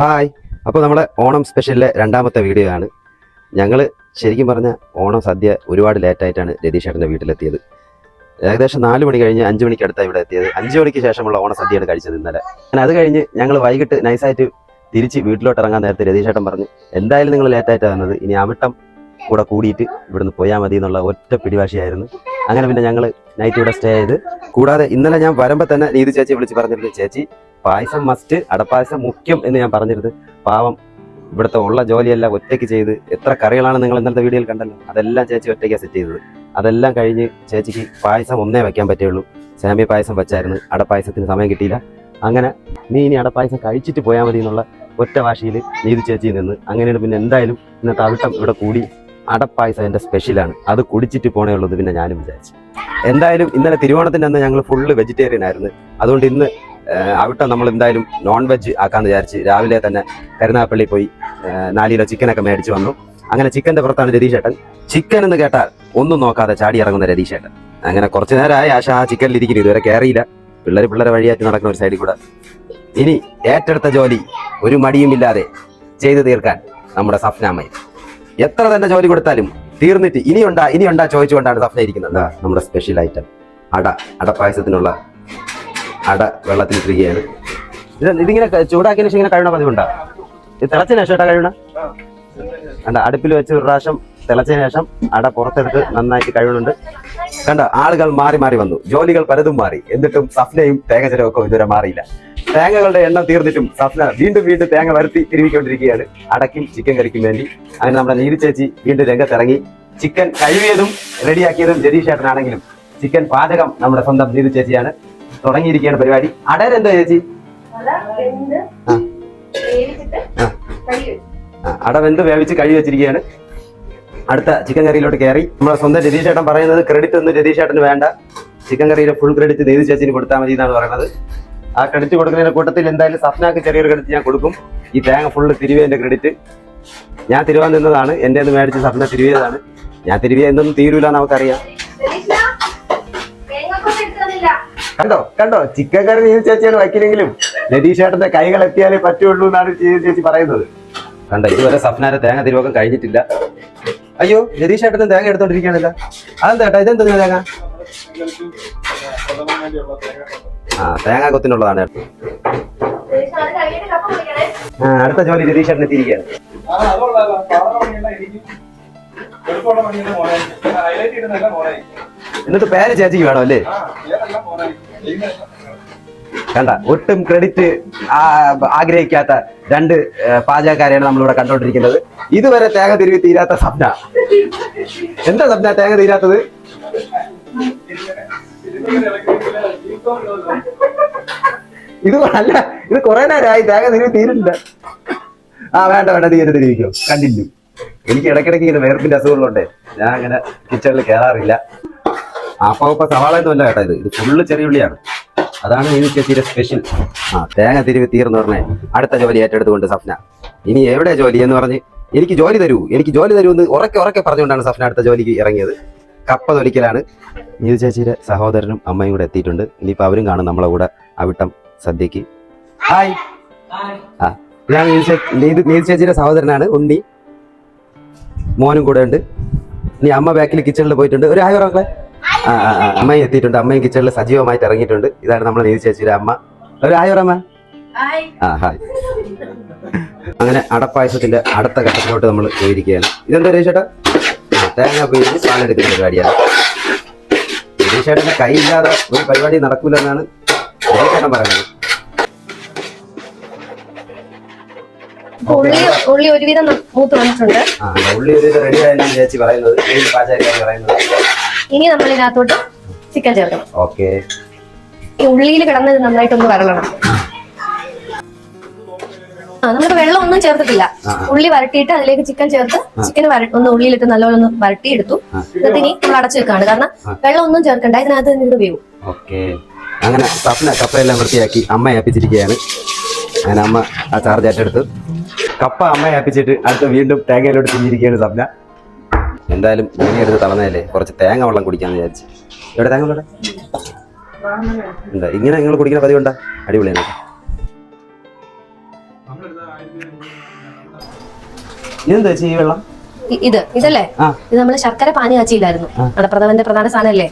Hi, അപ്പോൾ നമ്മുടെ ഓണം സ്പെഷ്യലിലെ രണ്ടാമത്തെ വീഡിയോ ആണ്. ഞങ്ങൾ ശരിക്കും പറഞ്ഞ ഓണം സദ്യ ഒരുപാട് ലേറ്റായിട്ടാണ് രതീഷേട്ടൻ്റെ വീട്ടിലെത്തിയത്. ഏകദേശം 4 മണി കഴിഞ്ഞ് 5 മണിക്ക് അടുത്താണ് ഇവിടെ എത്തിയത്. 5 മണിക്ക് ശേഷമുള്ള ഓണ സദ്യയാണ് കഴിച്ചത് ഇന്നലെ. അത് കഴിഞ്ഞ് ഞങ്ങൾ വൈകിട്ട് നൈസായിട്ട് തിരിച്ച് വീട്ടിലോട്ട് ഇറങ്ങാൻ നേരത്തെ രതീഷേട്ടൻ പറഞ്ഞു, എന്തായാലും നിങ്ങൾ ലേറ്റായിട്ടാണ് വന്നത്, ഇനി അവിട്ടം കൂടെ കൂടിയിട്ട് ഇവിടുന്ന് പോയാൽ മതി എന്നുള്ള ഒറ്റ പിടിവാശിയായിരുന്നു. അങ്ങനെ പിന്നെ ഞങ്ങൾ നൈറ്റ് ഇവിടെ സ്റ്റേ ചെയ്ത്, കൂടാതെ ഇന്നലെ ഞാൻ വരുമ്പോൾ തന്നെ നീതി ചേച്ചി വിളിച്ച് പറഞ്ഞിരുന്നു, ചേച്ചി പായസം മസ്റ്റ്, അടപ്പായസം മുഖ്യം എന്ന് ഞാൻ പറഞ്ഞിരുന്നു. പാവം ഇവിടുത്തെ ഉള്ള ജോലിയെല്ലാം ഒറ്റയ്ക്ക് ചെയ്ത്, എത്ര കറികളാണ് നിങ്ങൾ ഇന്നലത്തെ വീഡിയോയിൽ കണ്ടല്ലോ, അതെല്ലാം ചേച്ചി ഒറ്റയ്ക്കാണ് സെറ്റ് ചെയ്തത്. അതെല്ലാം കഴിഞ്ഞ് ചേച്ചിക്ക് പായസം ഒന്നേ വയ്ക്കാൻ പറ്റുള്ളൂ. സേമിയ പായസം വെച്ചായിരുന്നു, അടപ്പായസത്തിന് സമയം കിട്ടിയില്ല. അങ്ങനെ നീ ഇനി അടപ്പായസം കഴിച്ചിട്ട് പോയാൽ മതി എന്നുള്ള ഒറ്റ വാശിയിൽ നീതി ചേച്ചി നിന്ന്. അങ്ങനെയാണ് പിന്നെ എന്തായാലും ഇന്നത്തെ അവിട്ടം ഇവിടെ കൂടി. അടപ്പായസം എൻ്റെ സ്പെഷ്യലാണ്, അത് കുടിച്ചിട്ട് പോണേ ഉള്ളത് പിന്നെ ഞാനും വിചാരിച്ചു. എന്തായാലും ഇന്നലെ തിരുവോണത്തിൻ്റെ അന്ന് ഞങ്ങൾ ഫുള്ള് വെജിറ്റേറിയൻ ആയിരുന്നു. അതുകൊണ്ട് ഇന്ന് അവിട്ടം നമ്മൾ എന്തായാലും നോൺ വെജ് ആക്കാമെന്ന് വിചാരിച്ച് രാവിലെ തന്നെ കരുനാഗപ്പള്ളി പോയി 4 കിലോ ചിക്കനൊക്കെ മേടിച്ച് വന്നു. അങ്ങനെ ചിക്കൻ്റെ പുറത്താണ് രതീഷേട്ടൻ. ചിക്കൻ എന്ന് കേട്ടാൽ ഒന്നും നോക്കാതെ ചാടി ഇറങ്ങുന്ന രതീഷേട്ടൻ. അങ്ങനെ കുറച്ച് നേരമായി ആശ ആ ചിക്കനിലിരിക്കുന്നു, ഇതുവരെ കയറിയില്ല. പിള്ളേരെ വഴിയായിട്ട് നടക്കുന്ന ഒരു സൈഡിൽ കൂടെ. ഇനി ഏറ്റെടുത്ത ജോലി ഒരു മടിയുമില്ലാതെ ചെയ്തു തീർക്കാൻ നമ്മുടെ സഫ്നാമ്മയും. എത്ര തന്നെ ജോലി കൊടുത്താലും തീർന്നിട്ട് ഇനിയുണ്ടാ ചോദിച്ചുകൊണ്ടാണ് സഫ്ന ഇരിക്കുന്നത്. നമ്മുടെ സ്പെഷ്യൽ ഐറ്റം അടപ്പായസത്തിനുള്ള അട വെള്ളത്തിലിട്ടിരിക്കുകയാണ്. ഇതിങ്ങനെ ചൂടാക്കിയതിന് ശേഷം ഇങ്ങനെ കഴിയണ പതിവുണ്ടാ? ഇത് തിളച്ചതിന് ശേഷം കഴിയണ കണ്ട, അടുപ്പിൽ വെച്ച് ഒരു പ്രാവശ്യം തിളച്ചതിന് ശേഷം അട പുറത്തെടുത്ത് നന്നായിട്ട് കഴിയുന്നുണ്ട്. കണ്ട, ആളുകൾ മാറി മാറി വന്നു, ജോലികൾ പലതും മാറി. എന്നിട്ടും സഫ്നയും തേങ്ങ ചിരവൊക്കെ ഇതുവരെ മാറിയില്ല. തേങ്ങകളുടെ എണ്ണം തീർന്നിട്ടും സഫ്ന വീണ്ടും തേങ്ങ വരുത്തി തിരുവിക്കൊണ്ടിരിക്കുകയാണ് അടയ്ക്കും ചിക്കൻ കറിക്കും വേണ്ടി. അങ്ങനെ നമ്മുടെ നീതി ചേച്ചി വീണ്ടും രംഗത്തിറങ്ങി. ചിക്കൻ കഴുകിയതും റെഡിയാക്കിയതും രതീഷേട്ടനാണെങ്കിലും ചിക്കൻ പാചകം നമ്മുടെ സ്വന്തം നീതി ചേച്ചിയാണ്. തുടങ്ങിയിരിക്കുകയാണ് പരിപാടി. അടരെന്തോ ചേച്ചി? അട വെന്ത് വേവിച്ച് കഴുകി വെച്ചിരിക്കുകയാണ്. അടുത്ത ചിക്കൻ കറിയിലോട്ട് കയറി. നമ്മുടെ സ്വന്തം രതീഷേട്ടൻ പറയുന്നത് ക്രെഡിറ്റ് ഒന്നും രതീഷേട്ടന് വേണ്ട, ചിക്കൻ കറിയിലെ ഫുൾ ക്രെഡിറ്റ് നീതി ചേച്ചിന് കൊടുത്താൽ മതി എന്നാണ് പറയുന്നത്. ആ ക്രെഡിറ്റ് കൊടുക്കുന്നതിന്റെ കൂട്ടത്തിൽ എന്തായാലും സഫ്നാക്ക് ചെറിയൊരു ക്രെഡിറ്റ് ഞാൻ കൊടുക്കും. ഈ തേങ്ങ ഫുള്ള് തിരുവേന്റെ ക്രെഡിറ്റ്. ഞാൻ തിരുവാൻ നിന്നതാണ്, എൻ്റെ ഒന്ന് മേടിച്ച് സഫ്ന തിരുവിയതാണ്. ഞാൻ തിരുവിയ എന്തൊന്നും തീരൂല നമുക്കറിയാം. കണ്ടോ ചിക്കൻ കറി നീതി ചേച്ചിയാണ് വയ്ക്കില്ലെങ്കിലും രതീഷേട്ടന്റെ കൈകൾ എത്തിയാലേ പറ്റുള്ളൂ എന്നാണ് ചേച്ചി പറയുന്നത്. കണ്ടോ, ഇതുവരെ സഫ്നാന്റെ തേങ്ങ തിരുവോക്കം കഴിഞ്ഞിട്ടില്ല. അയ്യോ, രതീഷേട്ടന് തേങ്ങ എടുത്തോണ്ടിരിക്കുകയാണല്ലോ. അതെന്താ ഇതെന്താ തേങ്ങ? തേങ്ങ കൊത്തിനുള്ളതാണ്. അടുത്ത ജോലി രതീഷേട്ടൻ എത്തിയിരിക്കുകയാണ്. എന്നിട്ട് പേര് ചേച്ചിക്ക് വേണം അല്ലേ? കണ്ട, ഒട്ടും ക്രെഡിറ്റ് ആഗ്രഹിക്കാത്ത 2 പാചകക്കാരെയാണ് നമ്മളിവിടെ കണ്ടോണ്ടിരിക്കുന്നത്. ഇതുവരെ തേങ്ങ തിരുവി തീരാത്ത സപ്ന. എന്താ സപ്ന തേങ്ങ തീരാത്തത്? ഇത് കുറെ നേരമായി തേങ്ങ തിരുവി തീരുന്നില്ല. വേണ്ട തിരിവിക്കോ, കണ്ടിന്യൂ. എനിക്ക് ഇടയ്ക്കിടയ്ക്ക് ഇങ്ങനെ വേർപ്പിന്റെ അസുഖങ്ങളുണ്ട്, ഞാൻ അങ്ങനെ കിച്ചണിൽ കയറാറില്ല. അപ്പൊ സവാള ഒന്നുമല്ല കേട്ടോ, ഇത് ഫുള്ള് ചെറിയ ഉള്ളിയാണ്. അതാണ് നീതി ചേച്ചിയുടെ സ്പെഷ്യൽ. തേങ്ങ തിരുവി തീർന്നു പറഞ്ഞേ അടുത്ത ജോലി ഏറ്റെടുത്തുകൊണ്ട് സഫ്ന. ഇനി എവിടെ ജോലി എന്ന് പറഞ്ഞ് എനിക്ക് ജോലി തരൂ എന്ന് ഉറക്കെ പറഞ്ഞുകൊണ്ടാണ് സഫ്ന അടുത്ത ജോലിക്ക് ഇറങ്ങിയത്. കപ്പ തൊലിക്കലാണ്. നീതി ചേച്ചിയുടെ സഹോദരനും അമ്മയും കൂടെ എത്തിയിട്ടുണ്ട്. ഇനിയിപ്പോൾ അവരും കാണും നമ്മളെ കൂടെ അവിട്ടം സദ്യക്ക്. ഹായ്. ഞാൻ നീതി ചേച്ചിയുടെ സഹോദരനാണ് ഉണ്ണി. മോനും കൂടെ ഉണ്ട്. ഇനി അമ്മ ബാക്കിൽ കിച്ചണിൽ പോയിട്ടുണ്ട്. ഒരു ഹായ് മക്കളെ. അമ്മയും എത്തിയിട്ടുണ്ട്. അമ്മയും കിച്ചണിൽ സജീവമായിട്ട് ഇറങ്ങിയിട്ടുണ്ട്. ഇതാണ് നമ്മുടെ നീതി ചേച്ചിയുടെ അമ്മ. ഒരു ഹായ് അമ്മ. ഹായ്. അങ്ങനെ അടപ്പായസത്തിന്റെ അടുത്ത ഘട്ടത്തിലോട്ട് നമ്മൾ പോയിരിക്കുകയാണ്. ഇതെന്താ രതീഷേട്ടാ? തേങ്ങ ഉപയോഗിച്ച് പാലെടുക്കുന്ന പരിപാടിയാണ്. രതീഷേട്ടന്റെ കൈയില്ലാതെ ഒരു പരിപാടി നടക്കൂല എന്നാണ് രതീഷേട്ടൻ പറയുന്നത്. ഉള്ളി ഒരുവിധം മൂത്ത് വന്നിട്ടുണ്ട്. ഉള്ളി ഒരുവിധം റെഡി ആയെന്നാണ് ചേച്ചി പറയുന്നത്, പാചകക്കാരി പറയുന്നത്. ഇനി നമ്മൾ ഇതിനകത്തോട്ട് ചിക്കൻ ചേർക്കണം. ഓക്കെ. ഈ ഉള്ളിയിൽ കിടന്നത് നന്നായിട്ടൊന്ന് വരളണം. നമുക്ക് വെള്ളം ഒന്നും ചേർത്തിട്ടില്ല. ഉള്ളി വരട്ടിയിട്ട് അതിലേക്ക് ചിക്കൻ ചേർത്ത് ചിക്കൻ ഒന്ന് ഉള്ളിയിലിട്ട് നല്ലോണം ഒന്ന് വരട്ടി എടുത്തു. എന്നിട്ട് ഇനി നമ്മൾ അടച്ചു വെക്കാണ്, കാരണം വെള്ളം ഒന്നും ചേർക്കണ്ട, ഇതിനകത്ത് നിന്ന് വേവും. ഓക്കെ. അങ്ങനെ സഫ്ന കപ്പയെല്ലാം വൃത്തിയാക്കി അമ്മ ഏൽപ്പിച്ചിരിക്കുകയാണ്. അങ്ങനെ അമ്മ ആ ചാർജ് ഏറ്റെടുത്ത് കപ്പ അമ്മ ഏൽപ്പിച്ചിട്ട് അടുത്ത് വീണ്ടും തേങ്ങയിലോട്ട് തിരിഞ്ഞിരിക്കുകയാണ് സഫ്ന. എന്തായാലും മീനെ എടുത്ത് തളർന്നതല്ലേ, കുറച്ച് തേങ്ങ വെള്ളം കുടിക്കാന്ന് വിചാരിച്ചു. എവിടെ തേങ്ങ വെള്ളം എന്താ ഇങ്ങനെ നിങ്ങൾ കുടിക്കുന്ന പതിവുണ്ടാ? അടിപൊളിയാണ്. ഇതെന്താ ചേച്ചി ഈ വെള്ളം? ഇതല്ലേ, ഇത് നമ്മള് ശർക്കര പാനി കാച്ചിയില്ലായിരുന്നു, അടപ്രഥമന്റെ പ്രധാന സാധനല്ലേ,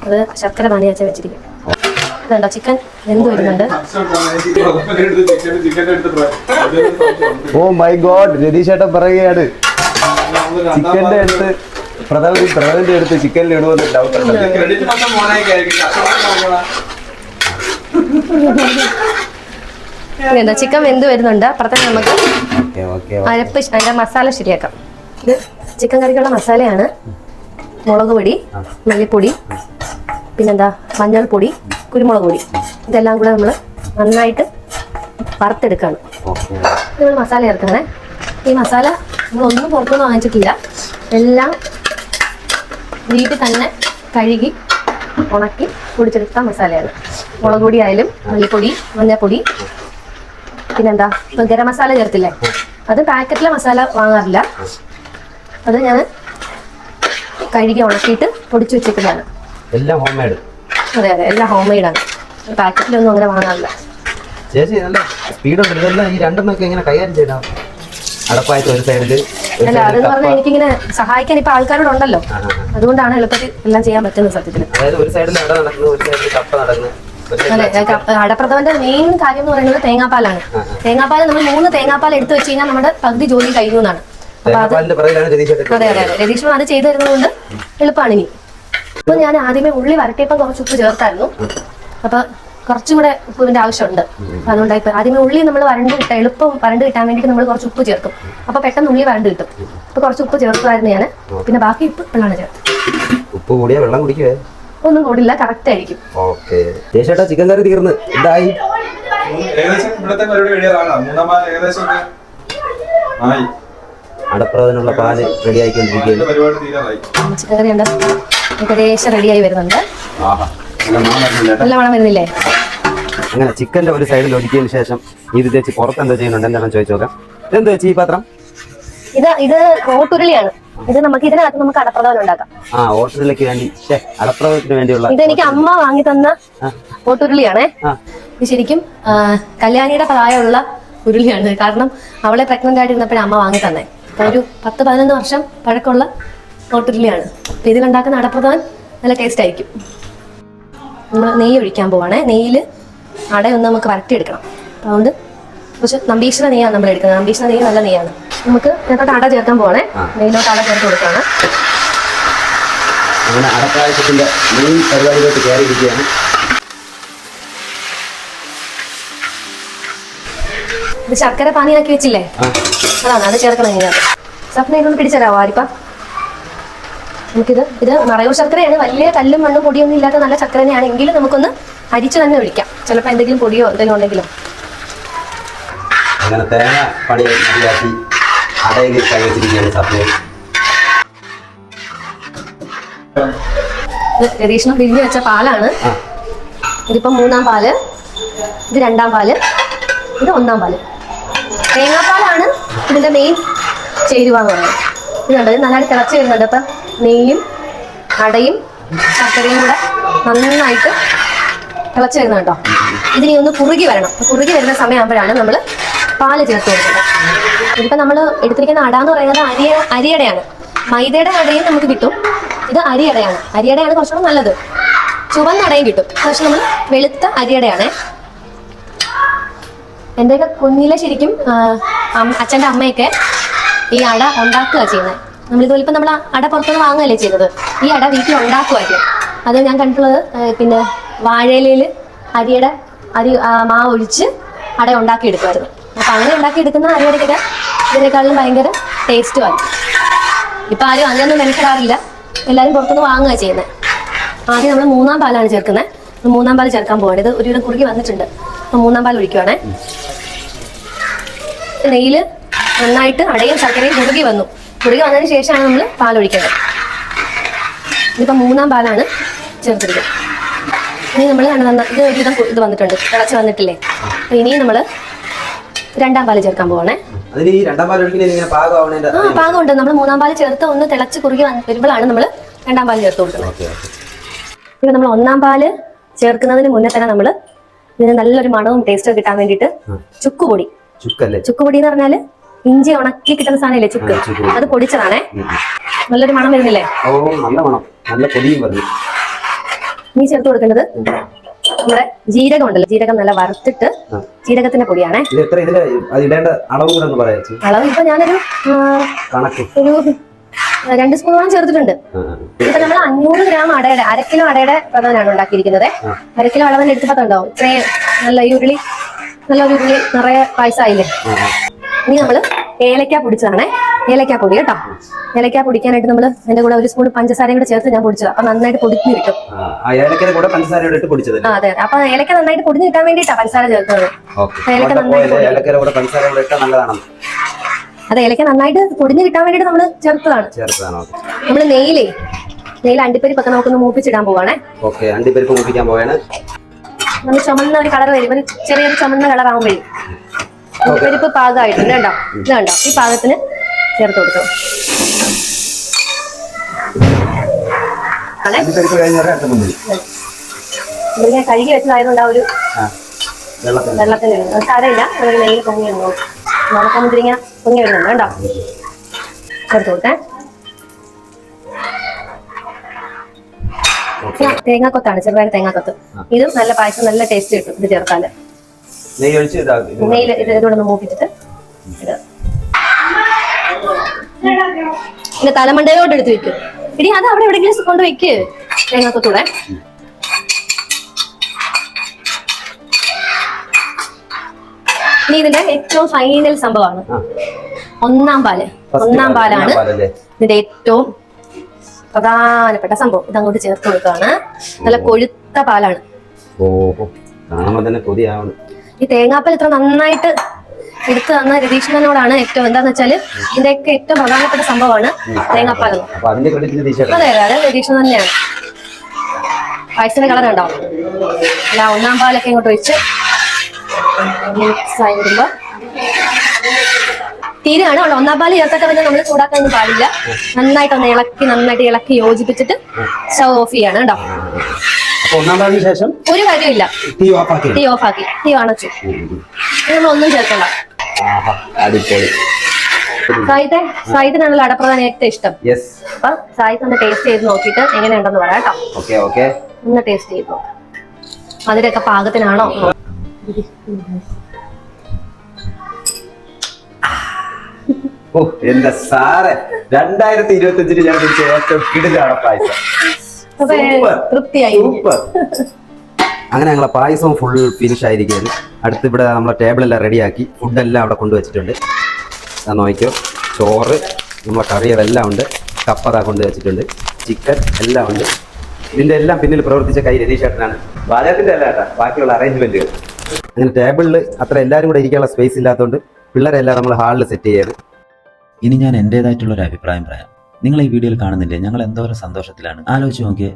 അത് ശർക്കര പാനി കാച്ച വെച്ചിരിക്കും. ഇതുണ്ടോ ചിക്കൻ വെന്ത് വരുന്നുണ്ട്. ഓ മൈ ഗോഡ്, രതീഷ് ചേട്ടൻ പറയുകയാണ് ചിക്കന്റെ അടുത്ത് പ്രഥമന്റെ അടുത്ത് ചിക്കനിൽ ഇടുമെന്ന് ഡൗട്ട് ഉണ്ട്. എന്താ ചിക്കൻ വെന്ത് വരുന്നുണ്ട്. അപ്പുറത്തെ നമുക്ക് അരപ്പ് അതിന്റെ മസാല ശരിയാക്കാം. ഇത് ചിക്കൻ കറിക്കുള്ള മസാലയാണ്. മുളക് പൊടി, മല്ലിപ്പൊടി, പിന്നെന്താ മഞ്ഞൾപ്പൊടി, കുരുമുളക് പൊടി, ഇതെല്ലാം കൂടെ നമ്മൾ നന്നായിട്ട് വറുത്തെടുക്കുകയാണ്. നമ്മൾ മസാല ചേർക്കണേ. ഈ മസാല നമ്മളൊന്നും പുറത്തൊന്നും വാങ്ങിച്ചിട്ടില്ല, എല്ലാം വീട്ടിൽ തന്നെ കഴുകി ഉണക്കി പൊടിച്ചെടുത്ത മസാലയാണ്. മുളക് പൊടി ആയാലും മല്ലിപ്പൊടി, മഞ്ഞൾപ്പൊടി, പിന്നെന്താ ഗരം മസാല ചേർത്തില്ലേ, അത് പാക്കറ്റിലെ മസാല വാങ്ങാറില്ല, അത് ഞാൻ കഴുകി ഉണക്കിയിട്ട് പൊടിച്ചു വെച്ചിരിക്കുന്നതാണ്. എല്ലാം ഹോം മെയ്ഡ്. അതെ അതെ, എല്ലാം ഹോം മെയ്ഡാണ്, പാക്കറ്റിലൊന്നും അങ്ങനെ വാങ്ങാറില്ല. ചേച്ചി നല്ല സ്പീഡുണ്ട്. ഇതെല്ലാം ഈ രണ്ടെണ്ണമൊക്കെ എങ്ങനെ കൈകാര്യം ചെയ്യണം? അടപ്പായിട്ട് ഒരു സൈഡില്. അല്ല, അതെന്ന് പറഞ്ഞാൽ എനിക്കിങ്ങനെ സഹായിക്കാൻ ഇപ്പൊ ആൾക്കാരോടുണ്ടല്ലോ, അതുകൊണ്ടാണ് എളുപ്പത്തിൽ എല്ലാം ചെയ്യാൻ പറ്റുന്നത് സത്യത്തിൽ. അതായത് ഒരു സൈഡിൽ അട നടക്കുന്നു, ഒരു സൈഡിൽ കപ്പ നടക്കുന്നു. അതെ, അടപ്രഥമന്റെ മെയിൻ കാര്യം എന്ന് പറയുന്നത് തേങ്ങാപ്പാലാണ്. തേങ്ങാപ്പാൽ നമ്മൾ 3 തേങ്ങാപ്പാൽ എടുത്തു വെച്ച് കഴിഞ്ഞാൽ നമ്മുടെ പകുതി ജോലി കഴിഞ്ഞു എന്നാണ്. അതെ അതെ, രതീഷ് അത് ചെയ്തു തരുന്നത് കൊണ്ട് എളുപ്പമാണ്. ഇനി ഇപ്പൊ ഞാൻ ആദ്യമേ ഉള്ളി വരട്ടിയപ്പോൾ കുറച്ച് ഉപ്പ് ചേർത്തായിരുന്നു, അപ്പൊ കുറച്ചും കൂടെ ഉപ്പിന്റെ ആവശ്യമുണ്ട്. അതുകൊണ്ട് ഇപ്പൊ ആദ്യമേ ഉള്ളി നമ്മൾ എളുപ്പം വരണ്ട് കിട്ടാൻ വേണ്ടിയിട്ട് നമ്മൾ കുറച്ച് ഉപ്പ് ചേർക്കും, അപ്പൊ പെട്ടെന്ന് ഉള്ളി വരണ്ട് കിട്ടും. അപ്പൊ കുറച്ച് ഉപ്പ് ചേർത്തായിരുന്നു ഞാൻ, പിന്നെ ബാക്കി ഉപ്പ് വെള്ളമാണ് ചേർത്ത്. ഉപ്പ് കൂടിയാ വെള്ളം കുടിക്കുവേ? ഒന്നും കൂടില്ല, കറക്റ്റ് ആയിരിക്കും. ഓക്കെ ചേട്ടാ, ചിക്കൻ കറി തീർന്ന് എന്തായി? അടപ്രഥമനുള്ള പാല് റെഡി ആയിക്കൊണ്ടിരിക്കുകയാണ്. ചിക്കൻ കറി ഉണ്ട്, ഏകദേശം റെഡിയായി വരുന്നുണ്ട്. നല്ല മണം വരുന്നില്ലേ? അങ്ങനെ ചിക്കന്റെ ഒരു സൈഡിൽ ഒതുക്കിയതിനു ശേഷം ഇത് തേച്ച് പുറത്ത് എന്താ ചെയ്യുന്നുണ്ട് എന്താണെന്ന് ചോദിച്ചു നോക്കാം. ഇതെന്താ വെച്ച് ഈ പാത്രം? ഇത് ഓട്ടുരുളിയാണ്. ഇത് ഇതിനകത്ത് നമുക്ക് അടപ്രഥമൻ ഉണ്ടാക്കാം. ഓട്ടുരുളിക്ക് വേണ്ടി, അടപ്രഥമത്തിന് വേണ്ടിയുള്ള. ഇതെനിക്ക് അമ്മ വാങ്ങി തന്ന ഓട്ടുരുളിയാണേ. ഇത് ശരിക്കും കല്യാണിയുടെ പ്രായമുള്ള ഉരുളിയാണ്, കാരണം അവളെ പ്രഗ്നന്റ് ആയിട്ടിരുന്നപ്പോഴേ അമ്മ വാങ്ങി തന്നെ. അപ്പൊ ഒരു 10-11 വർഷം പഴക്കമുള്ള ഓട്ടുരുളിയാണ്. അപ്പൊ ഇതിലുണ്ടാക്കുന്ന അടപ്രഥമൻ നല്ല ടേസ്റ്റ് ആയിരിക്കും. നമ്മൾ നെയ്യ് ഒഴിക്കാൻ പോവാണേ. നെയ്യിൽ അടയൊന്ന് നമുക്ക് വരട്ടിയെടുക്കണം. അപ്പം അതുകൊണ്ട് കുറച്ച് നമ്പീശ്വര നെയ്യാണ് നമ്മൾ എടുക്കുന്നത്. നമ്പീശ്വര നെയ്യ് നല്ല നെയ്യാണ്. നമുക്ക് ഇതിനകത്തോട്ട് അട ചേർക്കാൻ പോവാണേ. നെയ്യിലോട്ട് അട ചേർത്ത് കൊടുക്കുകയാണ്. അങ്ങനെ അടപ്പായസത്തിന്റെ മെയിൻ പരിപാടിയിലോട്ട് കയറിയിരിക്കുകയാണ്. ഇത് ശർക്കര പാനിയാക്കി വെച്ചില്ലേ, അതാണ് അത് ചേർക്കണം. ഇതിനകത്ത് സപ്ന ഇതൊന്ന് പിടിച്ചരാവോ ആരിപ്പ? ഇത് മറയൂർ ശർക്കരയാണ്. വലിയ കല്ലും മണ്ണും പൊടിയൊന്നും ഇല്ലാത്ത നല്ല ശർക്കര തന്നെയാണ്. എങ്കിലും നമുക്കൊന്ന് അരിച്ചു തന്നെ ഒഴിക്കാം, ചിലപ്പോൾ എന്തെങ്കിലും പൊടിയോ എന്തെങ്കിലും ഉണ്ടെങ്കിലും. അങ്ങനെ തേങ്ങ പണി മതിയാക്കി അടയിൽ കൈ വെച്ചിരിക്കുകയാണ് സപ്ന. ഇത് രതീഷ്ണ പിരിഞ്ഞു വെച്ച പാലാണ്. ഇതിപ്പം 3-ാം പാല്, ഇത് 2-ാം പാല്, ഇത് 1-ാം പാല്. തേങ്ങാപ്പാലാണ് ഇതിന്റെ മെയിൻ ചേരുവാന്ന് പറയുന്നത്. ഇതുണ്ട്, ഇത് നന്നായിട്ട് തിളച്ച് വരുന്നുണ്ട്. അപ്പം നെയ്യും അടയും ശർക്കരയും കൂടെ നന്നായിട്ട് തിളച്ച് വരുന്നുണ്ടോ. ഇതിനി ഒന്ന് കുറുകി വരണം. കുറുകി വരുന്ന സമയമാകുമ്പോഴാണ് നമ്മൾ പാല് ചേർത്ത് കൊടുക്കുന്നത്. ഇതിപ്പോൾ നമ്മൾ എടുത്തിരിക്കുന്ന അട എന്ന് പറയുന്നത് അരിയടയാണ്. മൈദയുടെ അടയും നമുക്ക് കിട്ടും, ഇത് അരിയടയാണ്. അരിയടയാണ് കുറച്ചുകൂടെ നല്ലത്. ചുവന്ന അടയും കിട്ടും, പക്ഷെ നമ്മൾ വെളുത്ത അരിയടയാണ്. എന്റെയൊക്കെ കുഞ്ഞിലെ ശരിക്കും അച്ഛൻ്റെ അമ്മയൊക്കെ ഈ അട ഉണ്ടാക്കുക ചെയ്യുന്നത്. നമ്മളിതുപോലെ ഇപ്പം നമ്മൾ അട പുറത്തുനിന്ന് വാങ്ങുകയല്ലേ ചെയ്തത്, ഈ അട വീട്ടിൽ ഉണ്ടാക്കുമായിരുന്നു. അത് ഞാൻ കണ്ടിട്ടുള്ളത് പിന്നെ വാഴയിലയിൽ അരി മാവ് ഒഴിച്ച് അട ഉണ്ടാക്കിയെടുക്കുമായിരുന്നു. അപ്പം അങ്ങനെ ഉണ്ടാക്കിയെടുക്കുന്ന അരിയടയ്ക്കൊക്കെ ഇതിനേക്കാളും ഭയങ്കര ടേസ്റ്റുമാണ്. ഇപ്പം ആരും അങ്ങനെയൊന്നും മെനക്കെടാറില്ല, എല്ലാവരും പുറത്തുനിന്ന് വാങ്ങുക ചെയ്യുന്നത്. ആദ്യം നമ്മൾ 3-ാം പാലാണ് ചേർക്കുന്നത്. 3-ാം പാൽ ചേർക്കാൻ പോവാണ്. ഇത് ഒരുവിധം കുറുകി വന്നിട്ടുണ്ട്. അപ്പം 3-ാം പാൽ ഒഴിക്കുവാണേ. നെയ്യിൽ നന്നായിട്ട് അടയും ശർക്കരയും കുറുകി വന്നതിന് ശേഷമാണ് നമ്മൾ പാലൊഴിക്കേണ്ടത്. ഇതിപ്പോൾ 3-ാം പാലാണ് ചേർത്തിരിക്കുന്നത്. ഇനി നമ്മൾ ഇത് ഒരുവിധം ഇത് വന്നിട്ടുണ്ട്, തിളച്ച് വന്നിട്ടില്ലേ. അപ്പം ഇനിയും നമ്മൾ 2-ാം പാല് ചേർക്കാൻ പോവാണേ. പാകമുണ്ട്. നമ്മൾ 3-ാം പാല് ചേർത്ത് ഒന്ന് തിളച്ച് കുറുകി വരുമ്പോഴാണ് നമ്മൾ 2-ാം പാല് ചേർത്ത് കൊടുക്കുന്നത്. ഇപ്പം നമ്മൾ 1-ാം പാല് ചേർക്കുന്നതിന് മുന്നേ തന്നെ നമ്മൾ ഇതിന് നല്ലൊരു മണവും ടേസ്റ്റും കിട്ടാൻ വേണ്ടിയിട്ട് ചുക്കുപൊടി ചുക്കല്ലേ? ചുക്ക് പൊടി എന്ന് പറഞ്ഞാല് ഇഞ്ചി ഉണക്കി കിട്ടുന്ന സാധനമില്ലേ, ചുക്ക്, അത് പൊടിച്ചതാണേ. നല്ലൊരു മണം വരുന്നില്ലേ? ഓ, നല്ല മണം, നല്ല പൊടിയും പറഞ്ഞു. നീ ചേർത്ത് കൊടുക്കേണ്ടത് നമ്മുടെ ജീരകം ഉണ്ടല്ലോ, ജീരകം നല്ല വറുത്തിട്ട് ജീരകത്തിന്റെ പൊടിയാണേ. ഇടേണ്ട അളവ് കൂടെ ഒന്ന് പറയാ. അളവ് ഇപ്പൊ ഞാനൊരു ഒരു 2 സ്പൂണോളം ചേർത്തിട്ടുണ്ട്. ഇപ്പൊ നമ്മൾ 500 ഗ്രാം അടയുടെ 1/2 കിലോ അടയുടെ പ്രഥമനാണ് ഉണ്ടാക്കിയിരിക്കുന്നത്. 1/2 കിലോ അളവിന് എടുത്തിട്ടുണ്ടോ? ഇത്രയും നല്ല ഈ ഉരുളി, നല്ലൊരു ഉരുളി നിറയെ പായസമായില്ലേ. ഇനി നമ്മള് ഏലക്ക പൊടിച്ചതാണേ, ഏലക്ക പൊടി കേട്ടോ. ഏലക്ക പൊടിക്കാനായിട്ട് നമ്മള് അതിന്റെ കൂടെ 1 സ്പൂൺ പഞ്ചസാരയും കൂടെ ചേർത്ത് ഞാൻ പൊടിച്ചത്. അപ്പൊ നന്നായിട്ട് പൊടിഞ്ഞു കിട്ടും. അതെ, അപ്പൊ ഏലക്ക നന്നായിട്ട് പൊടിഞ്ഞു കിട്ടാൻ വേണ്ടിട്ടാ പഞ്ചസാര ചേർത്തത്. ഏലക്ക നന്നായിട്ട് അതെ, ഏലക്ക നന്നായിട്ട് പൊടിഞ്ഞു കിട്ടാൻ വേണ്ടിട്ട് നമ്മള് ചേർത്തതാണ്. നമ്മള് നെയ്യിൽ അണ്ടിപ്പരിപ്പൊക്കെ നമുക്കൊന്ന് മൂപ്പിച്ചിടാൻ പോവാണേ. അണ്ടിപ്പരിപ്പ് മൂപ്പിക്കാൻ പോവാണ്. നമ്മൾ ചുമന്ന ഒരു കളർ വരും, ഒരു ചെറിയൊരു ചുമന്ന കളർ ആവുമ്പോഴേ പരിപ്പ് പാകമായിട്ടുണ്ട്. കണ്ടോ, ഇത് കണ്ടോ, ഈ പാകത്തിന് ചേർത്ത് കൊടുക്കും. ഞാൻ കഴുകി വെച്ചതായതുകൊണ്ട് ആ ഒരു വെള്ളത്തിന് സാരമില്ല, നമുക്ക് നെയ്യിൽ പൊങ്ങി വരുന്നു. മുളക്കമുന്തിരിങ്ങ പൊങ്ങി വരുന്നുണ്ട്. കണ്ടോ, ചേർത്ത് കൊടുത്തേ. തേങ്ങാക്കൊത്താണ്, ചെറുതായ തേങ്ങാക്കൊത്ത്. ഇതും നല്ല പായസം, നല്ല ടേസ്റ്റ് കിട്ടും ഇത് ചേർത്താല്. നെയ്യിൽ ഇതുകൂടെ ഒന്ന് മൂപ്പിച്ചിട്ട് പിന്നെ തലമണ്ടയോട്ട് എടുത്ത് വെക്കും. ഇനി അത് അവിടെ എവിടെയെങ്കിലും കൊണ്ട് വെക്ക് തേങ്ങാക്കൊത്തൂടെ. ഇനി ഇതിന്റെ ഏറ്റവും ഫൈനൽ സംഭവമാണ് ഒന്നാം പാലാണ് ഇതിന്റെ ഏറ്റവും പ്രധാനപ്പെട്ട സംഭവം. ഇത് അങ്ങോട്ട് ചേർത്ത് കൊടുക്കുകയാണ്. നല്ല കൊഴുത്ത പാലാണ്. ഈ തേങ്ങാപ്പാൽ ഇത്ര നന്നായിട്ട് എടുത്തു തന്ന രതീഷ്ണനോടാണ് ഏറ്റവും, എന്താന്ന് വെച്ചാല് ഇതിന്റെയൊക്കെ ഏറ്റവും പ്രധാനപ്പെട്ട സംഭവമാണ് തേങ്ങാപ്പാൽ. അതെ അതെ, രതീഷ്ണൻ തന്നെയാണ്. പായസത്തിന്റെ കളർ ഉണ്ടോ? അല്ല, ഒന്നാം പാലൊക്കെ ഇങ്ങോട്ട് ഒഴിച്ച് മിക്സ് ആയി വരുമ്പോ തീരെയാണ് ഉള്ള ഒന്നാം പാല് ചേർത്തൊക്കെ പിന്നെ നമ്മൾ ചൂടാക്കാനൊന്നും പാടില്ല. നന്നായിട്ട് ഇളക്കി യോജിപ്പിച്ചിട്ട് സ്റ്റവ് ഓഫ് ചെയ്യാണ് കേട്ടോ. ശേഷം ഒരു കാര്യമില്ല, തീ ഓഫാക്കി തീ അണച്ചു. നമ്മൾ ഒന്നും ചേർക്കണ്ട. സായിത്തിനാണല്ലോ അടപ്രധാനം ഏറ്റവും ഇഷ്ടം. അപ്പൊ സായിത്ത് ഒന്ന് ടേസ്റ്റ് ചെയ്ത് നോക്കിയിട്ട് എങ്ങനെയുണ്ടെന്ന് പറയാം കേട്ടോ. ഒന്ന് ടേസ്റ്റ് ചെയ്ത് നോക്കാം, അതിലൊക്കെ പാകത്തിനാണോ. എന്റെ സാറ് 2025 ഞാൻ കുടിച്ച ഏറ്റവും കിടിലാണ് പായസം. തൃപ്തിയായി. അങ്ങനെ ഞങ്ങളെ പായസവും ഫുൾ ഫിനിഷ് ആയിരിക്കുകയാണ്. അടുത്ത് ഇവിടെ നമ്മളെ ടേബിളെല്ലാം റെഡിയാക്കി ഫുഡെല്ലാം അവിടെ കൊണ്ടുവച്ചിട്ടുണ്ട്. നോക്കിയോ, ചോറ്, നമ്മളെ കറികളെല്ലാം ഉണ്ട്, കപ്പതാ കൊണ്ട് വെച്ചിട്ടുണ്ട്, ചിക്കൻ എല്ലാം ഉണ്ട്. ഇതിന്റെ എല്ലാം പിന്നിൽ പ്രവർത്തിച്ച കൈ രതീഷ് ചേട്ടനാണ്. പാചകത്തിന്റെ അല്ല കേട്ടോ, ബാക്കിയുള്ള അറേഞ്ച്മെന്റുകൾ. അങ്ങനെ ടേബിളിൽ അത്ര എല്ലാവരും കൂടെ ഇരിക്കാനുള്ള സ്പേസ് ഇല്ലാത്തതുകൊണ്ട് പിള്ളേരെല്ലാം നമ്മൾ ഹാളിൽ സെറ്റ് ചെയ്യാണ്. ഇനി ഞാൻ എൻ്റെതായിട്ടുള്ളൊരു അഭിപ്രായം പറയാം. നിങ്ങൾ ഈ വീഡിയോയിൽ കാണുന്നില്ലേ, ഞങ്ങൾ എന്തോരം സന്തോഷത്തിലാണ്. ആലോചിച്ച് നോക്കിയേ,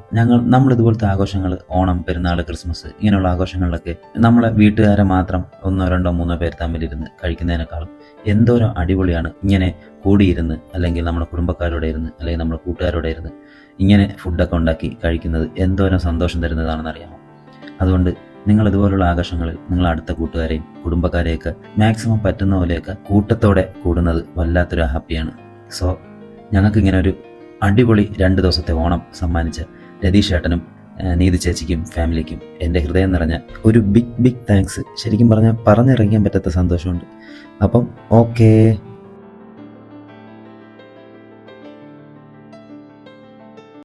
നമ്മൾ ഇതുപോലത്തെ ആഘോഷങ്ങൾ, ഓണം, പെരുന്നാൾ, ക്രിസ്മസ്, ഇങ്ങനെയുള്ള ആഘോഷങ്ങളിലൊക്കെ നമ്മളെ വീട്ടുകാരെ മാത്രം 1, 2, 3 പേർ തമ്മിലിരുന്ന് കഴിക്കുന്നതിനേക്കാളും എന്തോരം അടിപൊളിയാണ് ഇങ്ങനെ കൂടിയിരുന്ന്, അല്ലെങ്കിൽ നമ്മുടെ കുടുംബക്കാരോടെ ഇരുന്ന്, അല്ലെങ്കിൽ നമ്മുടെ കൂട്ടുകാരോടെ ഇരുന്ന് ഇങ്ങനെ ഫുഡൊക്കെ ഉണ്ടാക്കി കഴിക്കുന്നത് എന്തോരം സന്തോഷം തരുന്നതാണെന്ന് അറിയാമോ. അതുകൊണ്ട് നിങ്ങൾ ഇതുപോലുള്ള ആഘോഷങ്ങളിൽ നിങ്ങൾ അടുത്ത കൂട്ടുകാരെയും കുടുംബക്കാരെയൊക്കെ മാക്സിമം പറ്റുന്ന പോലെയൊക്കെ കൂട്ടത്തോടെ കൂടുന്നത് വല്ലാത്തൊരു ഹാപ്പിയാണ്. സോ ഞങ്ങൾക്ക് ഇങ്ങനെ ഒരു അടിപൊളി 2 ദിവസത്തെ ഓണം സമ്മാനിച്ച രതീഷ് ഏട്ടനും നീതി ചേച്ചിക്കും ഫാമിലിക്കും എൻ്റെ ഹൃദയം നിറഞ്ഞ ഒരു ബിഗ് താങ്ക്സ്. ശരിക്കും പറഞ്ഞാൽ പറഞ്ഞിറങ്ങാൻ പറ്റാത്ത സന്തോഷമുണ്ട്. അപ്പം ഓക്കേ.